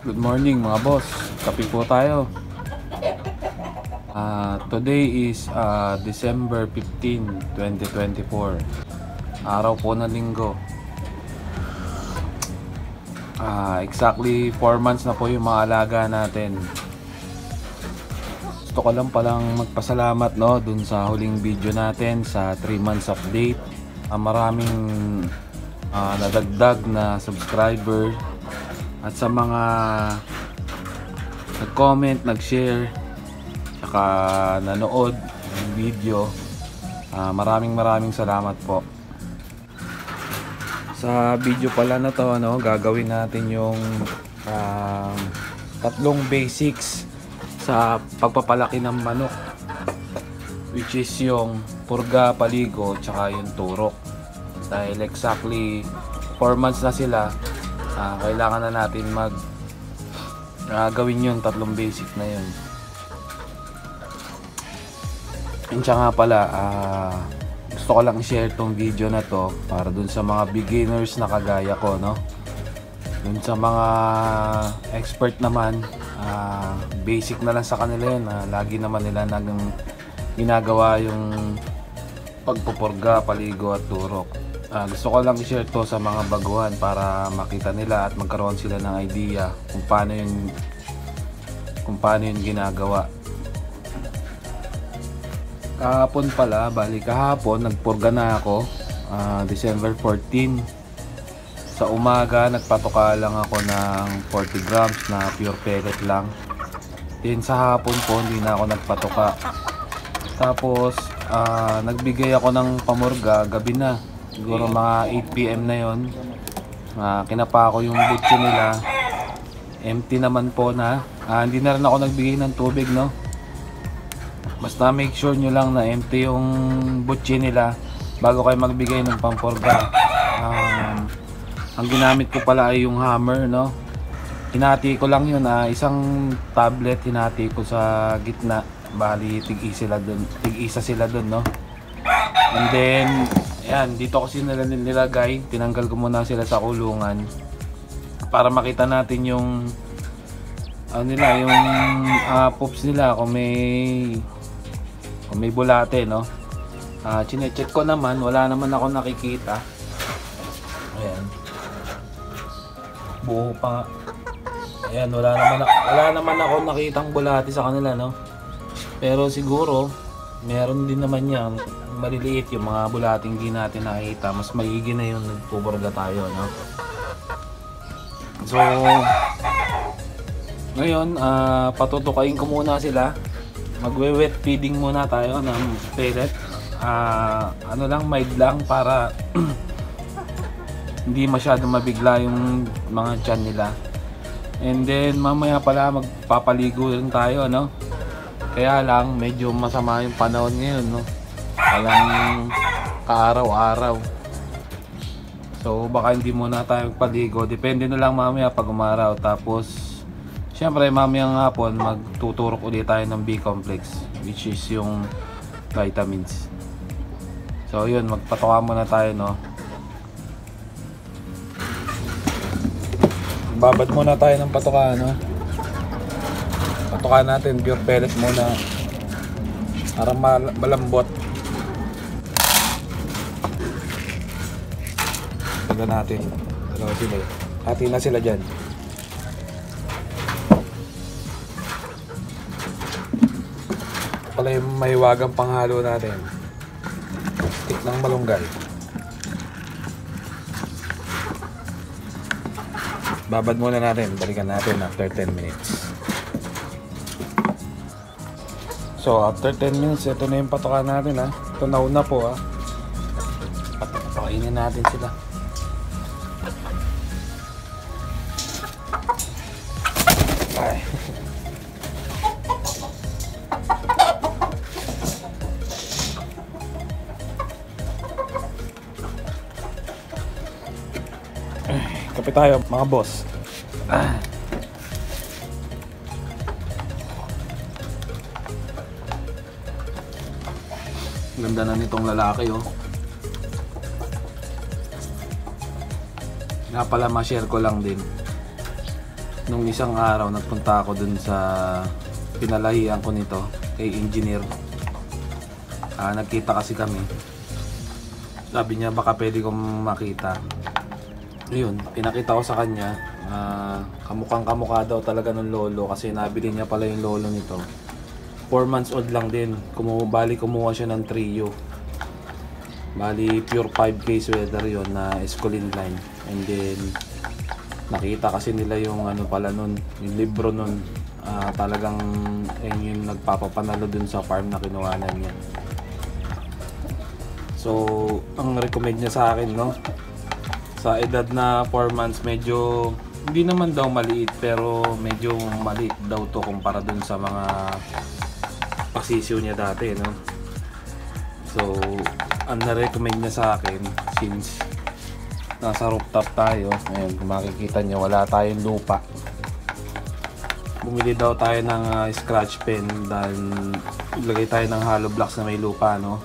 Good morning mga boss. Kape po tayo. Today is December 15, 2024. Araw po ng linggo. Exactly 4 months na po yung mga alaga natin. Gusto ko lang palang magpasalamat dun sa huling video natin sa 3 months update. Maraming nadagdag na subscriber at sa mga nag-comment, nag-share, saka nanood ng video, maraming salamat po. Sa video pala na to, gagawin natin yung tatlong basics sa pagpapalaki ng manok, which is yung purga, paligo, tsaka yung turok. Dahil exactly 4 months na sila, kailangan na natin gawin yung tatlong basic na yun. And siya nga pala, gusto ko lang i-share tong video na to para dun sa mga beginners na kagaya ko, dun sa mga expert naman, basic na lang sa kanila yun. Lagi naman nila ginagawa yung pagpupurga, paligo at turok. Gusto ko lang i-share to sa mga baguhan para makita nila at magkaroon sila ng idea kung paano yung ginagawa. Kahapon pala, kahapon nagpurga na ako, December 14. Sa umaga nagpatoka lang ako ng 40 grams na pure pellet lang. Then sa hapon po hindi na ako nagpatoka. Tapos nagbigay ako ng pamurga gabi na. Siguro mga 8 PM na yon. Kinapa ko yung butche nila. Empty naman po na. Hindi na rin ako nagbigay ng tubig, Basta make sure nyo lang na empty yung butche nila bago kayo magbigay ng pampurga. Ang ginamit ko pala ay yung hammer, Hinati ko lang yun. Isang tablet hinati ko sa gitna. Bali tig-isa sila dun, And then ayan, dito ko sila nilagay. Tinanggal ko muna sila sa kulungan para makita natin yung yung poops nila kung may bulate, Chine-check ko naman, wala naman ako nakikita. Ayan. Buo pa nga. Ayan, wala naman ako nakitang bulate sa kanila, Pero siguro meron din naman yan maliliit, yung mga bulating di natin nakita. Mas maigi na yung nagpupurga tayo, So ngayon, patutukain ko muna sila. Magwe-wet feeding muna tayo ng pellet. Mild lang para hindi masyadong mabigla yung mga tiyan nila. And then mamaya pala magpapaligo rin tayo, Kaya lang medyo masama yung panahon ngayon, Walang kaaraw-araw. So baka hindi muna tayo magpaligo. Depende na lang mamaya pag umaraw. Tapos syempre mamayang hapon magtuturok ulit tayo ng B-complex, which is yung vitamins. So yun, magpatoka muna tayo, Babad muna tayo ng patoka, Patoka natin pure pellets muna para malambot. Tignan natin. Sila? Hati na sila dyan. Pala yung mahiwagang panghalo natin. Stick ng malunggay. Babad muna natin. Balikan natin after 10 minutes. So after 10 minutes, ito na yung patoka natin, Ito nauna po, Pakainin natin sila. Ay. Kape tayo mga boss. Ganda na nitong lalaki, Nga pala, ma-share ko lang din. Nung isang araw nagpunta ako dun sa pinalahian ko nito kay engineer. Nagkita kasi kami. Sabi niya baka pwede kong makita. Ayun, pinakita ko sa kanya. Kamukhang kamukha daw talaga ng lolo kasi nabili niya pala yung lolo nito. 4 months old lang din. Bali kumuha siya ng trio. Bali pure 5K sweater yon na Escolin line. And then nakita kasi nila yung ano pala nun, yung libro nun. Talagang yung nagpapapanalo dun sa farm na kinuhanan niya. So ang recommend niya sa akin, no, sa edad na 4 months, medyo hindi naman daw maliit pero medyo maliit daw to kumpara dun sa mga pasisyo niya dati, no. So ang na-recommend niya sa akin, since nasa rooftop tayo, ayun, makikita niyo wala tayong lupa, bumili daw tayo ng scratch pen dahil ilagay tayo ng hollow blocks na may lupa, no,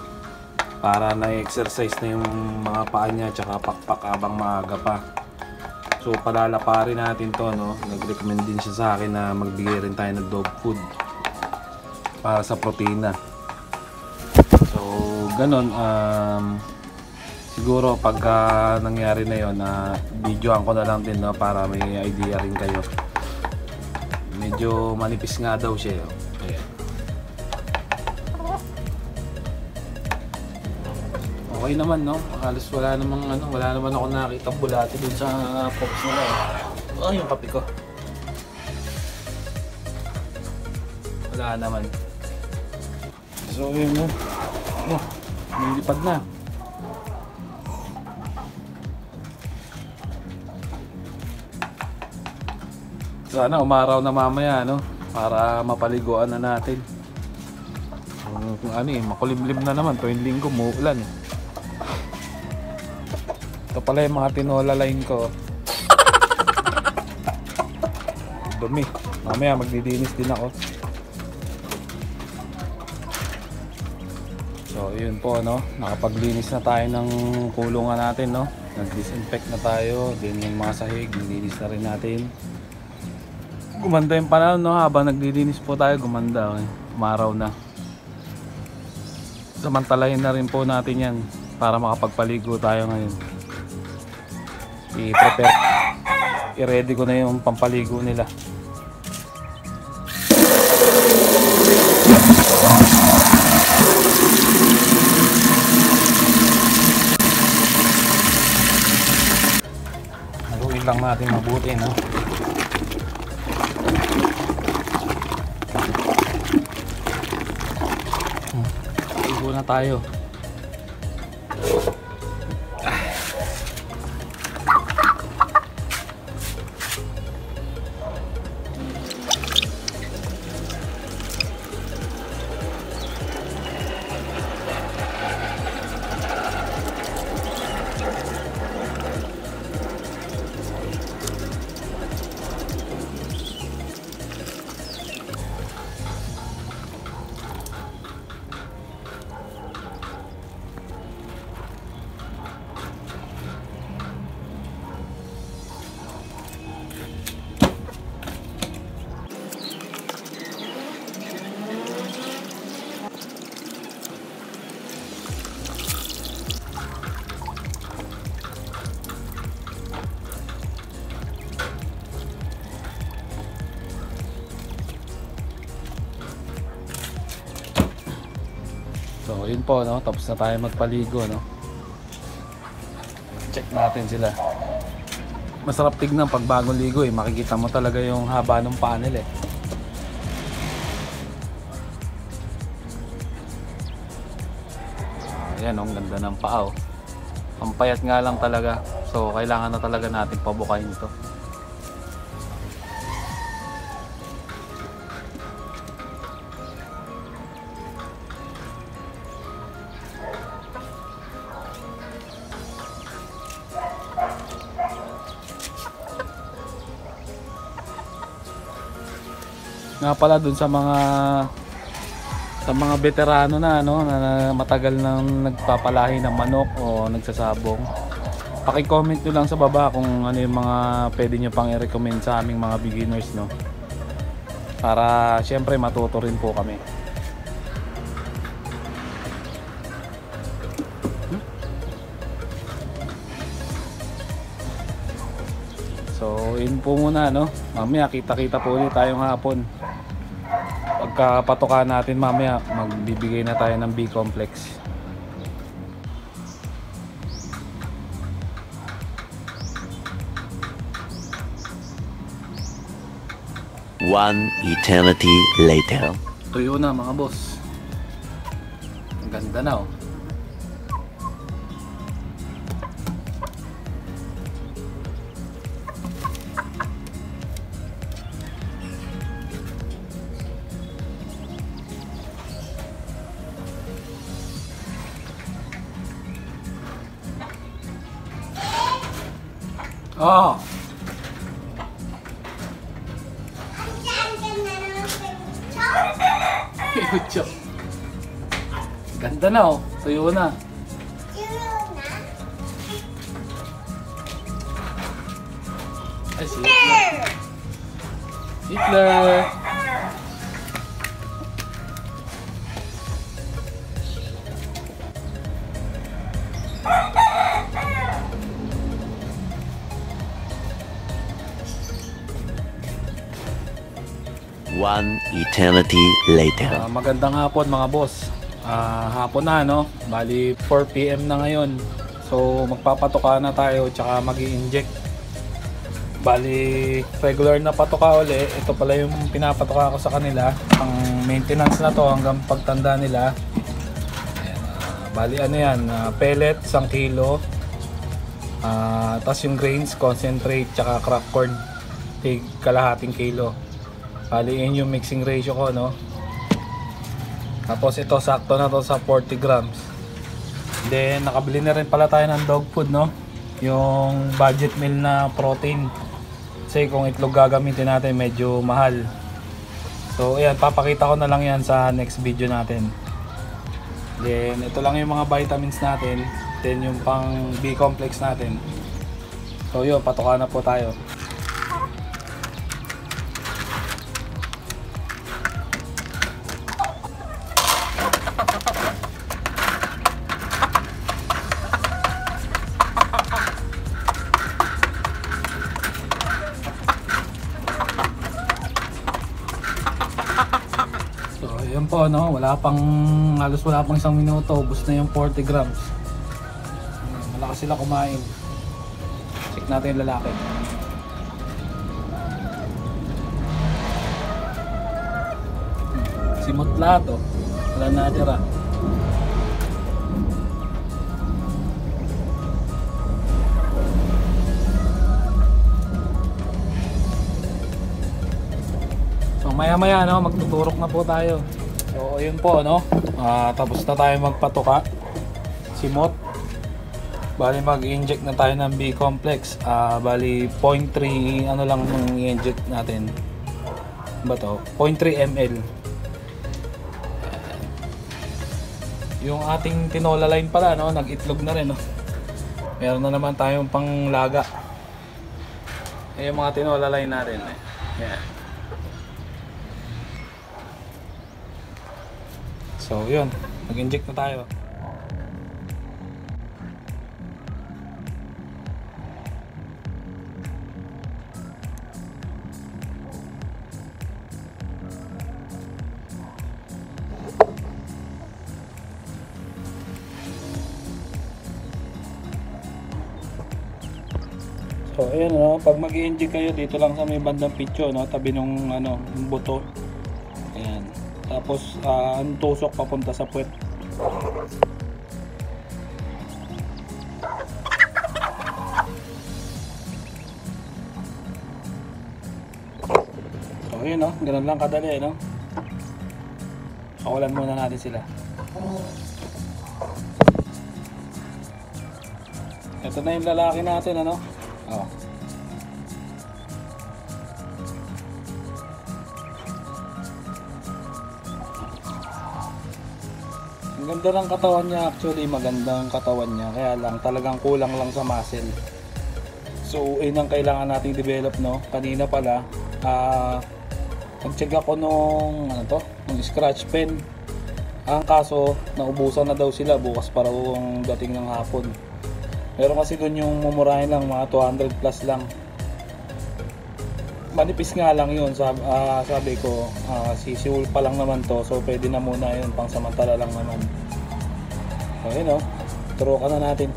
para na-exercise na yung mga paa niya tsaka pakpak habang maaga pa. So palalaparin natin to, no. Nag-recommend din siya sa akin na magbigay rin tayo ng dog food para sa protina. So ganon, siguro pagka nangyari na yon, videoan ko na lang din, no, para may idea rin kayo. Medyo manipis nga daw siya, ayan. Okay naman, no? Halos wala naman ako nakita bulati dun sa box nila. Yung kape ko. Wala naman. So yun, no? Nilipad na. Sana umaraw na mamaya, no? Para mapaliguan na natin. Kung makulimlim na naman. Tuwing linggo, muulan. Ito pala yung mga tinola line ko. Dumi. Mamaya magdidinis din ako. So yun po, no, nakapaglinis na tayo ng kulungan natin, no. Nag-disinfect na tayo. Din yung mga sahig, nilinis na rin natin. Gumanda yung panahon, no, habang naglilinis po tayo, gumanda, umaraw na. Samantalahin na rin po natin yan para makapagpaligo tayo ngayon. I-prepare, i-ready ko na yung pampaligo nila. Haluin lang natin mabuti, no. Ligo na tayo. So yun po, no, tapos na tayo magpaligo, no. Check natin sila. Masarap tignan pag bagong ligo, makikita mo talaga yung haba ng paa nila, Ayan, ang ganda ng paa, Ang payat nga lang talaga. So kailangan na talaga natin pabukayin ito. Nga pala dun sa mga veterano na, no, na matagal nang nagpapalahi ng manok o nagsasabong. paki-comment nyo lang sa baba kung ano yung mga pwede nyo pang i-recommend sa aming mga beginners, no? Para syempre matuto rin po kami. So yun po muna, no? Mamaya kita-kita po ulit tayong hapon. Pagka patukan natin mamaya, magbibigay na tayo ng B-complex. One eternity later. Tuyo na mga boss. Ang ganda na, oh. Oh. Ganda na, oh. Tuyo na. Ay, si Hitler. Hitler. One eternity later. Magandang hapon mga boss. Hapon na, no? Bali 4 PM na ngayon. So magpapatuka na tayo tsaka mag-i-inject. Bali regular na patuka uli. Ito pala yung pinapatuka ko sa kanila. Ang maintenance na to hanggang pagtanda nila. Ayan, bali ano yan, pellet 1 kilo. Tapos yung grains, concentrate tsaka crack corn, tig kalahating kilo. Bali yun yung mixing ratio ko, no? Tapos ito sakto na to sa 40 grams. Then nakabili na rin pala tayo ng dog food, no? Yung budget meal na protein. Kasi kung itlog gagamitin natin medyo mahal. So ayan, papakita ko na lang yan sa next video natin. Then ito lang yung mga vitamins natin. Then yung pang B-complex natin. So yun, patuka na po tayo. Yan po, no? Halos wala pang 1 minuto, ubos na yung 40 grams. Malakas sila kumain. Check natin yung lalaki. Simot lahat, oh. Wala natira. So maya maya, no? Magtuturok na po tayo. So ayun po, no? Tapos na tayo magpatuka. Simot. Bali mag-inject na tayo ng B-complex. Bali 0.3 ano lang yung i-inject natin. Ba to? 0.3 ml. Yung ating tinola line pala, no? Nag-itlog na rin, no? Meron na naman tayong panglaga. Yung mga tinola line natin, eh. Yan. So yun, mag-inject na tayo. So ayan, no, pag mag-i-inject kayo dito lang sa may bandang pityo, no, tabi nung ano, yung buto. Ayan. Tapos ang tusok papunta sa puwet. So yun, no, ganun lang kadali, no. Kawalan muna natin sila. Ito na yung lalaki natin, ano. Oh. Ang ganda ng katawan niya, actually magandang katawan niya, kaya lang talagang kulang lang sa muscle. So yun ang kailangan nating develop, no. Kanina pala nag-check ako nung nung scratch pen. Ang kaso naubusan na daw sila, bukas para ang dating ng hapon. Pero kasi doon yung mumurahin lang, mga 200 plus lang. Manipis nga lang yun, sabi ko, sisiul pa lang naman to, so pwede na muna yun, pang samantala lang naman. So yun, turukan na natin.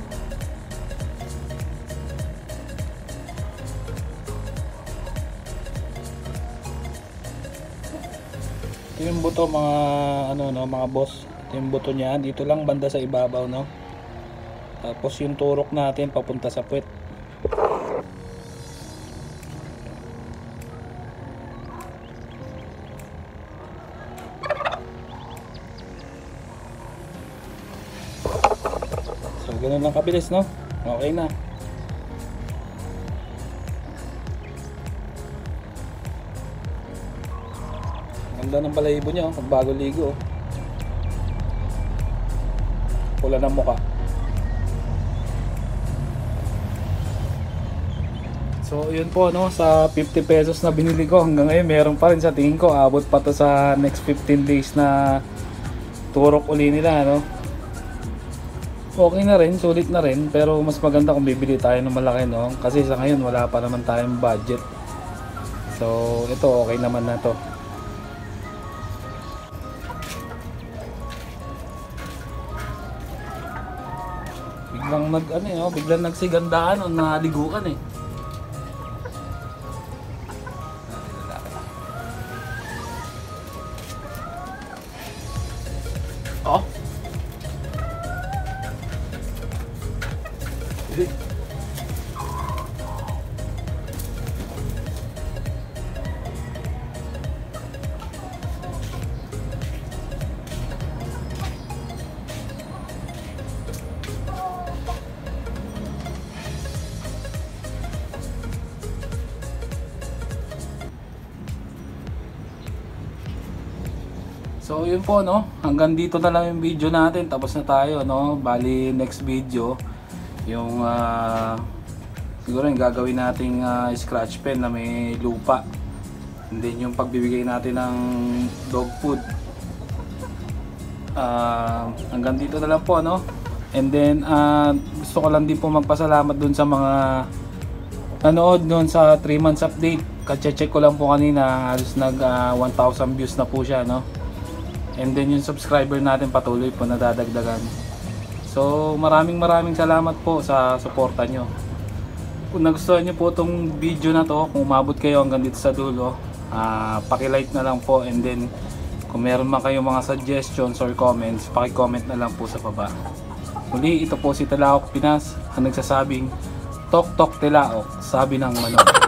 Ito yung buto, mga boss. Ito yung buto niya, dito lang banda sa ibabaw, no. Tapos yung turok natin papunta sa puwet. So ganun lang kabilis, no? Okay na. Ganda ng balahibo niya, pag bago ligo. Pula ng mukha. So yun po, no, sa 50 pesos na binili ko hanggang ngayon meron pa rin, sa tingin ko abot pa to sa next 15 days na turok uli nila, no. Okay na rin, sulit na rin, pero mas maganda kung bibili tayo ng malaki, no, kasi sa ngayon wala pa naman tayong budget. So ito okay naman na to. Biglang nagsigandaan o naliguan eh. Oh. So yun po, no, hanggang dito na lang yung video natin, tapos na tayo, no. Bali next video yung siguro yung gagawin nating scratch pen na may lupa, and then yung pagbibigay natin ng dog food. Hanggang dito na lang po, no. And then gusto ko lang din po magpasalamat dun sa mga nanood dun sa 3 months update. Kache-check ko lang po kanina, halos nag 1,000 views na po siya, no. And then yung subscriber natin patuloy po nadadagdagan. So maraming salamat po sa suporta nyo. Kung nagustuhan nyo po itong video na to, kung umabot kayo hanggang dito sa dulo, paki-like na lang po, and then kung meron man kayong mga suggestions or comments, paki-comment na lang po sa baba. Muli, ito po si Talaok Pinas, ang nagsasabing Tok Tok Tilaok, sabi ng manok.